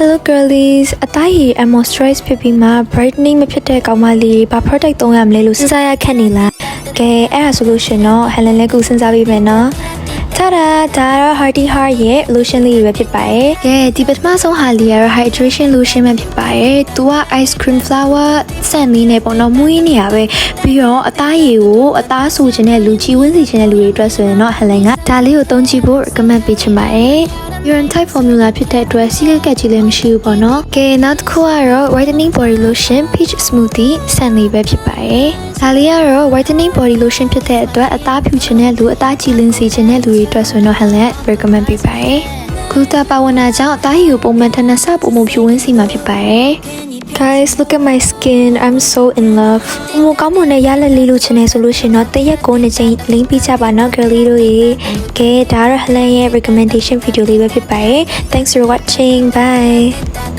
Hello girlies အသားရည် moisturize ဖြစ်ပြီးမှ brightening မဖြစ်တဲ့ကောင်မလေးဘာ product သုံးရမလဲလို့စဉ်းစားရခက်နေလားကဲအဲ့ဒါဆိုလို့ရှင်တော့ Helen လည်းကူစဉ်းစားပြီးမယ်နော်ဒါတော့ Hearty Heart ရဲ့ lotion လေးပဲဖြစ်ပါတယ်။ကဲဒီပထမဆုံးဟာလေးကတော့ hydration lotion ပဲဖြစ်ပါတယ်။သူက ice cream flower ဆန်လေးနဲ့ပေါ့နော်မွေးနေရပဲ။ပြီးတော့အသားရည်ကိုအသားဆူခြင်းနဲ့လူကြီးဝင်းစီခြင်းနဲ့လူတွေအတွက်ဆိုရင်တော့ Helen ကဒါလေးကိုသုံးကြည့်ဖို့ recommend ပေးချင်ပါတယ်။ urine type formula ဖြစ်တဲ့အတွက်စီးကက်ကက်ကြီးလည်းမရှိဘူးပေါ့နော်။ကဲနောက်တစ်ခုကတော့ whitening body lotion peach smoothie ဆန်လေးပဲဖြစ်ပါတယ်။ဒါလေးကတော့ whitening body lotion ဖြစ်တဲ့အတွက်အသားဖြူခြင်းနဲ့လူအသားကြည်လင်းစေခြင်းနဲ့လူတွေအတွက်ဆိုရင်တော့ Helen recommend ပေးပါတယ်။ဂလူတာပါဝင်တာကြောင့်အသားရည်ကိုပုံမှန်ထက်နှစ်ဆပိုမိုဖြူဝင်းစီမှာဖြစ်ပါတယ်။ Guys, look at my skin. I'm so in love. မိုကောင်းမွန်တဲ့ရလက်လေးလိုချင်နေဆိုလို့ရှင်တော့တရက်ကိုနှစ်ချိန်လိမ့်ပြီးကြပါနော် girlie တို့ရေ။ကဲဒါတော့ Helen ရဲ့ recommendation video လေးပဲဖြစ်ပါတယ်။ Thanks for watching. Bye.